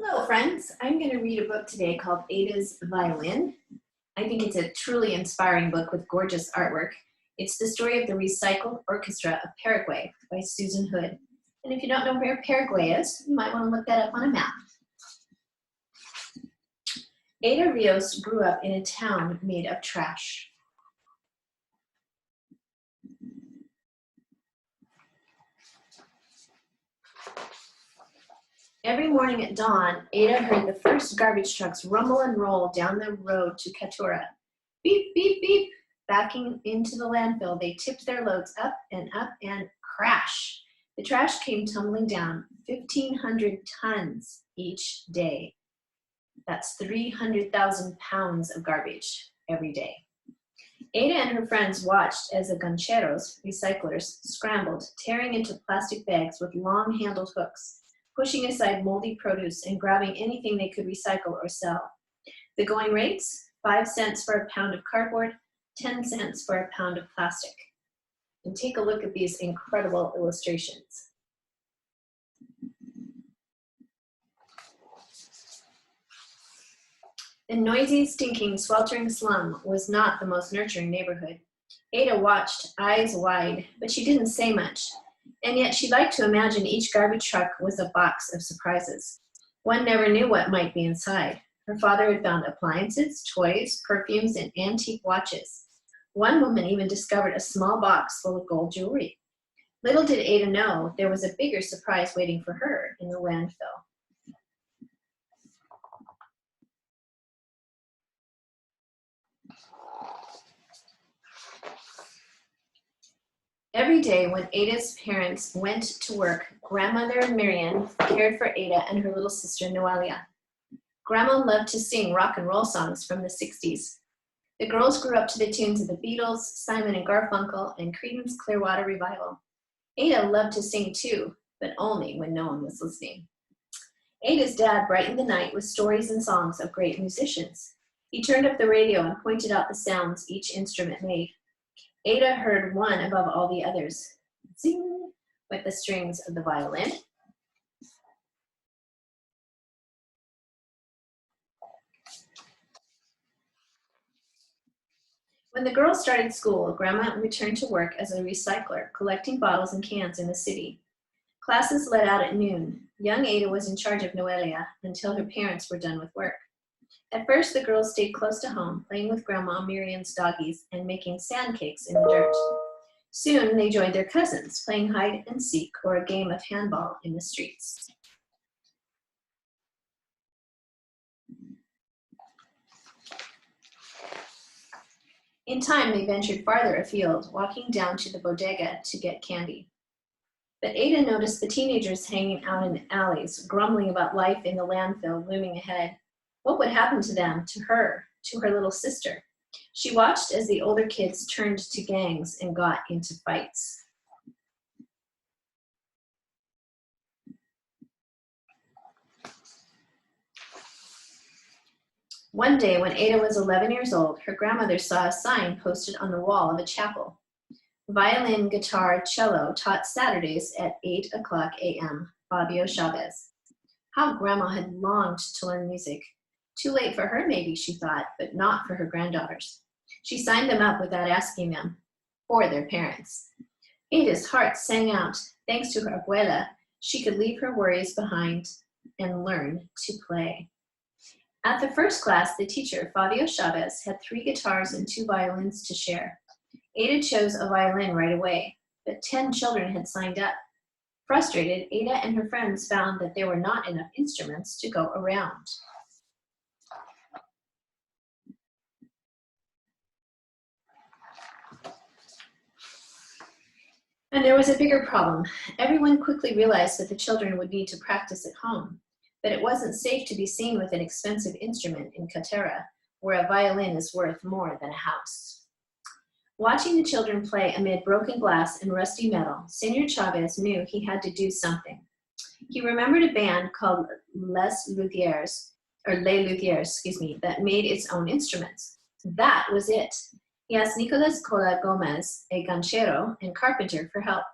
Hello friends, I'm going to read a book today called Ada's Violin. I think it's a truly inspiring book with gorgeous artwork. It's the story of the recycled Orchestra of Paraguay by Susan Hood. And if you don't know where Paraguay is, you might want to look that up on a map. Ada Rios grew up in a town made of trash. Every morning at dawn, Ada heard the first garbage trucks rumble and roll down the road to Catura. Beep, beep, beep. Backing into the landfill, they tipped their loads up and crash. The trash came tumbling down, 1,500 tons each day. That's 300,000 pounds of garbage every day. Ada and her friends watched as the gancheros, recyclers, scrambled, tearing into plastic bags with long-handled hooks, pushing aside moldy produce and grabbing anything they could recycle or sell. The going rates, 5 cents for a pound of cardboard, 10 cents for a pound of plastic. And take a look at these incredible illustrations. The noisy, stinking, sweltering slum was not the most nurturing neighborhood. Ada watched, eyes wide, but she didn't say much. And yet she liked to imagine each garbage truck was a box of surprises. One never knew what might be inside. Her father had found appliances, toys, perfumes, and antique watches. One woman even discovered a small box full of gold jewelry. Little did Ada know there was a bigger surprise waiting for her in the landfill. Every day when Ada's parents went to work, Grandmother Marian cared for Ada and her little sister Noelia. Grandma loved to sing rock and roll songs from the 60s. The girls grew up to the tunes of the Beatles, Simon and Garfunkel, and Creedence Clearwater Revival. Ada loved to sing too, but only when no one was listening. Ada's dad brightened the night with stories and songs of great musicians. He turned up the radio and pointed out the sounds each instrument made. Ada heard one above all the others, zing, with the strings of the violin. When the girls started school, Grandma returned to work as a recycler, collecting bottles and cans in the city. Classes let out at noon. Young Ada was in charge of Noelia until her parents were done with work. At first, the girls stayed close to home, playing with Grandma Miriam's doggies and making sand cakes in the dirt. Soon, they joined their cousins, playing hide and seek or a game of handball in the streets. In time, they ventured farther afield, walking down to the bodega to get candy. But Ada noticed the teenagers hanging out in the alleys, grumbling about life in the landfill looming ahead. What would happen to them, to her little sister? She watched as the older kids turned to gangs and got into fights. One day when Ada was 11 years old, her grandmother saw a sign posted on the wall of a chapel. Violin, guitar, cello taught Saturdays at 8:00 a.m. Fabio Chavez. How Grandma had longed to learn music. Too late for her, maybe, she thought, but not for her granddaughters. She signed them up without asking them, for their parents. Ada's heart sang out. Thanks to her abuela, she could leave her worries behind and learn to play. At the first class, the teacher, Fabio Chavez, had 3 guitars and 2 violins to share. Ada chose a violin right away, but 10 children had signed up. Frustrated, Ada and her friends found that there were not enough instruments to go around. And there was a bigger problem. Everyone quickly realized that the children would need to practice at home, but it wasn't safe to be seen with an expensive instrument in Catura, where a violin is worth more than a house. Watching the children play amid broken glass and rusty metal, Senor Chavez knew he had to do something. He remembered a band called Les Luthiers, that made its own instruments. That was it. He asked Nicolas Cola Gomez, a ganchero and carpenter, for help.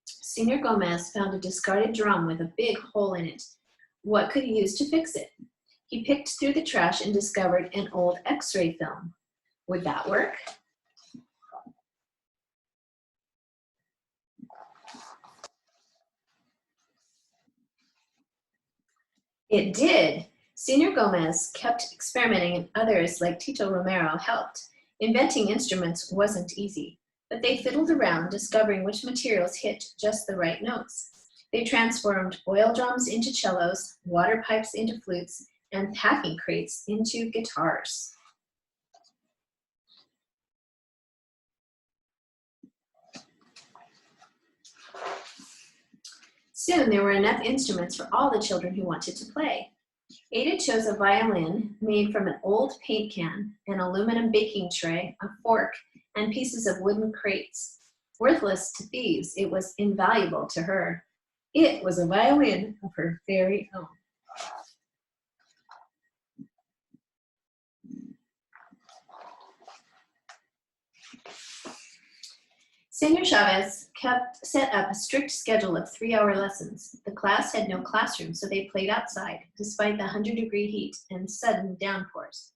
Senor Gomez found a discarded drum with a big hole in it. What could he use to fix it? He picked through the trash and discovered an old X-ray film. Would that work? It did. Senor Gomez kept experimenting and others like Tito Romero helped. Inventing instruments wasn't easy, but they fiddled around discovering which materials hit just the right notes. They transformed oil drums into cellos, water pipes into flutes, and packing crates into guitars. Soon there were enough instruments for all the children who wanted to play. Ada chose a violin made from an old paint can, an aluminum baking tray, a fork, and pieces of wooden crates. Worthless to thieves, it was invaluable to her. It was a violin of her very own. Senor Chavez set up a strict schedule of 3-hour lessons. The class had no classroom, so they played outside, despite the 100-degree heat and sudden downpours.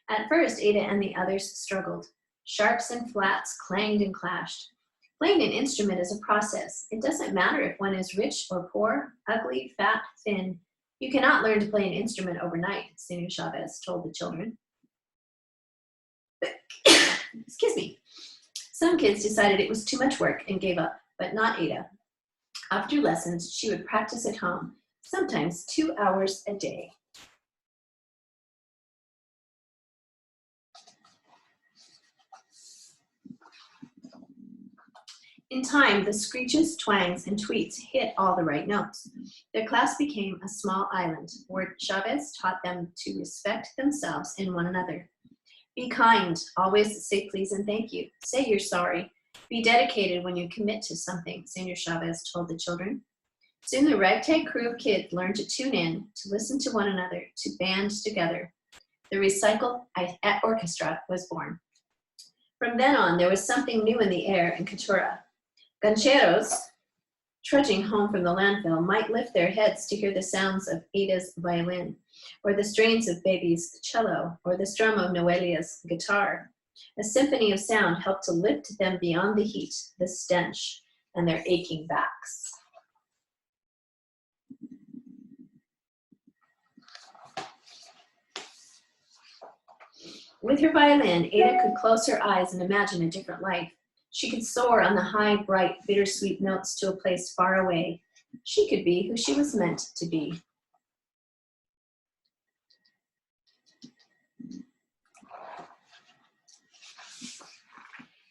At first, Ada and the others struggled. Sharps and flats clanged and clashed. Playing an instrument is a process. It doesn't matter if one is rich or poor, ugly, fat, thin. You cannot learn to play an instrument overnight, Senor Chavez told the children. Excuse me. Some kids decided it was too much work and gave up, but not Ada. After lessons, she would practice at home, sometimes 2 hours a day. In time, the screeches, twangs, and tweets hit all the right notes. Their class became a small island where Chavez taught them to respect themselves and one another. Be kind, always say please and thank you. Say you're sorry. Be dedicated when you commit to something, Senor Chavez told the children. Soon the ragtag crew of kids learned to tune in, to listen to one another, to band together. The recycled orchestra was born. From then on, there was something new in the air in Catura. Gancheros, trudging home from the landfill, might lift their heads to hear the sounds of Ada's violin, or the strains of Baby's cello, or the strum of Noelia's guitar. A symphony of sound helped to lift them beyond the heat, the stench, and their aching backs. With her violin, Ada could close her eyes and imagine a different life. She could soar on the high, bright, bittersweet notes to a place far away. She could be who she was meant to be.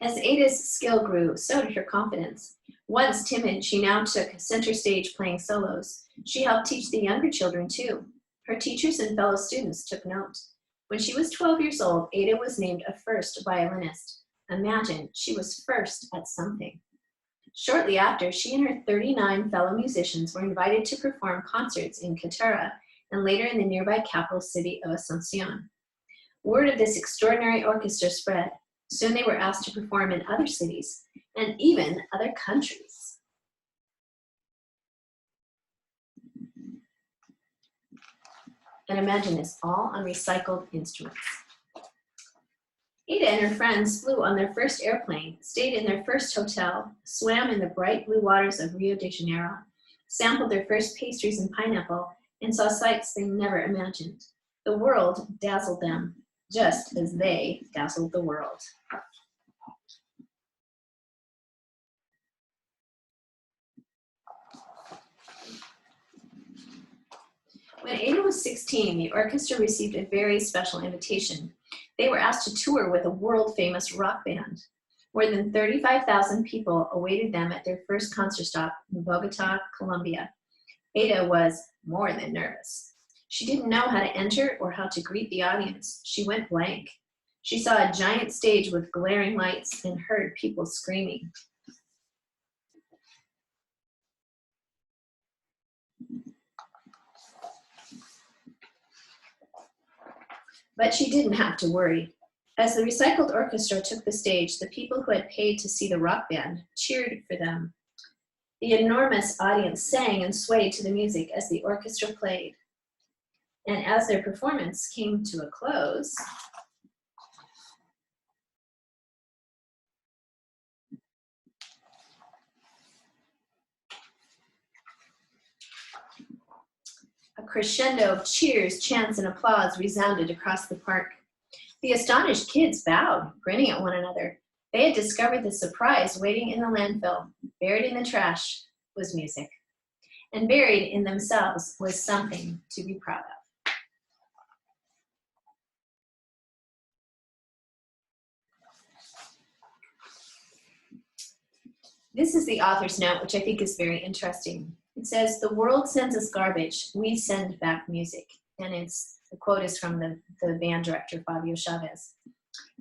As Ada's skill grew, so did her confidence. Once timid, she now took center stage playing solos. She helped teach the younger children too. Her teachers and fellow students took note. When she was 12 years old, Ada was named a first violinist. Imagine, she was first at something. Shortly after, she and her 39 fellow musicians were invited to perform concerts in Catura and later in the nearby capital city of Asuncion. Word of this extraordinary orchestra spread. Soon they were asked to perform in other cities and even other countries. And imagine this, all on recycled instruments. Ada and her friends flew on their first airplane, stayed in their first hotel, swam in the bright blue waters of Rio de Janeiro, sampled their first pastries and pineapple, and saw sights they never imagined. The world dazzled them, just as they dazzled the world. When Ada was 16, the orchestra received a very special invitation. They were asked to tour with a world-famous rock band. More than 35,000 people awaited them at their first concert stop in Bogota, Colombia. Ada was more than nervous. She didn't know how to enter or how to greet the audience. She went blank. She saw a giant stage with glaring lights and heard people screaming. But she didn't have to worry. As the recycled orchestra took the stage, the people who had paid to see the rock band cheered for them. The enormous audience sang and swayed to the music as the orchestra played. And as their performance came to a close, a crescendo of cheers, chants, and applause resounded across the park. The astonished kids bowed, grinning at one another. They had discovered the surprise waiting in the landfill. Buried in the trash was music. And buried in themselves was something to be proud of. This is the author's note, which I think is very interesting. It says, "The world sends us garbage, we send back music." And the quote is from the band director, Fabio Chavez.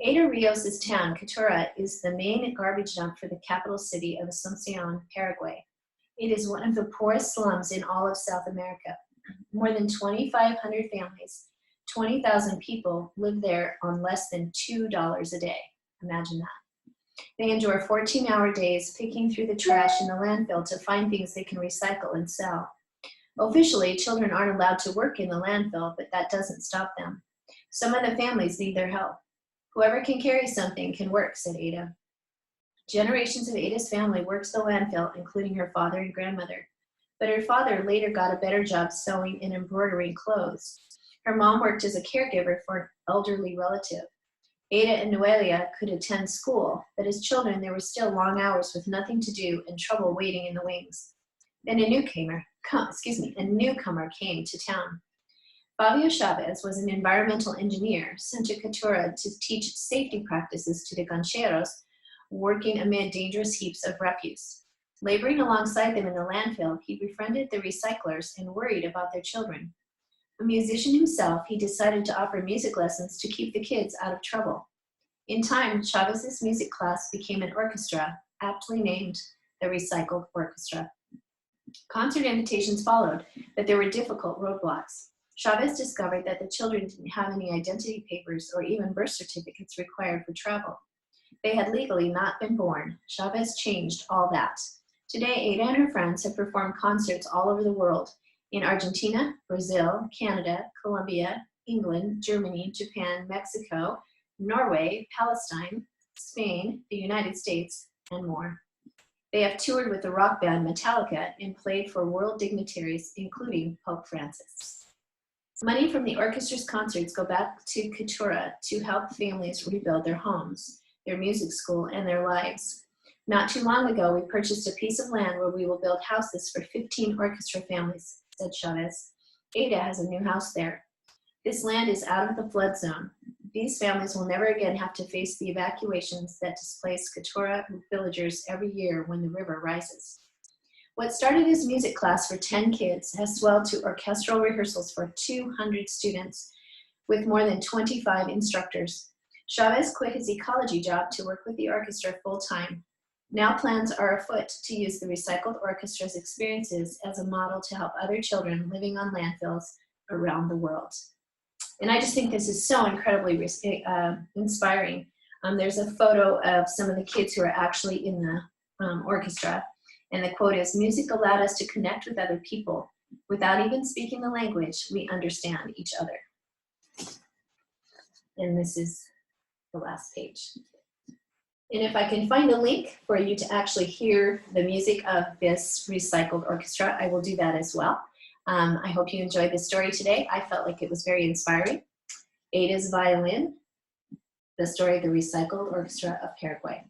Ada Rios' town, Catura, is the main garbage dump for the capital city of Asunción, Paraguay. It is one of the poorest slums in all of South America. More than 2,500 families, 20,000 people live there on less than $2 a day. Imagine that. They endure 14-hour days picking through the trash in the landfill to find things they can recycle and sell. Officially, children aren't allowed to work in the landfill, but that doesn't stop them. Some of the families need their help. "Whoever can carry something can work," said Ada. Generations of Ada's family works the landfill, including her father and grandmother. But her father later got a better job sewing and embroidering clothes. Her mom worked as a caregiver for an elderly relative. Ada and Noelia could attend school, but as children there were still long hours with nothing to do and trouble waiting in the wings. Then a newcomer came to town. Fabio Chavez was an environmental engineer sent to Catura to teach safety practices to the gancheros working amid dangerous heaps of refuse. Laboring alongside them in the landfill, he befriended the recyclers and worried about their children. A musician himself, he decided to offer music lessons to keep the kids out of trouble. In time, Chavez's music class became an orchestra, aptly named the Recycled Orchestra. Concert invitations followed, but there were difficult roadblocks. Chavez discovered that the children didn't have any identity papers or even birth certificates required for travel. They had legally not been born. Chavez changed all that. Today, Ada and her friends have performed concerts all over the world, in Argentina, Brazil, Canada, Colombia, England, Germany, Japan, Mexico, Norway, Palestine, Spain, the United States, and more. They have toured with the rock band Metallica and played for world dignitaries, including Pope Francis. Money from the orchestra's concerts go back to Catura to help families rebuild their homes, their music school, and their lives. Not too long ago, we purchased a piece of land where we will build houses for 15 orchestra families, said Chavez. Ada has a new house there. This land is out of the flood zone. These families will never again have to face the evacuations that displace Catura villagers every year when the river rises. What started as music class for 10 kids has swelled to orchestral rehearsals for 200 students with more than 25 instructors. Chavez quit his ecology job to work with the orchestra full-time. Now plans are afoot to use the Recycled Orchestra's experiences as a model to help other children living on landfills around the world. And I just think this is so incredibly inspiring. There's a photo of some of the kids who are actually in the orchestra. And the quote is, "Music allowed us to connect with other people. Without even speaking the language, we understand each other." And this is the last page. And if I can find a link for you to actually hear the music of this Recycled Orchestra, I will do that as well. I hope you enjoyed this story today. I felt like it was very inspiring. Ada's Violin, the story of the Recycled Orchestra of Paraguay.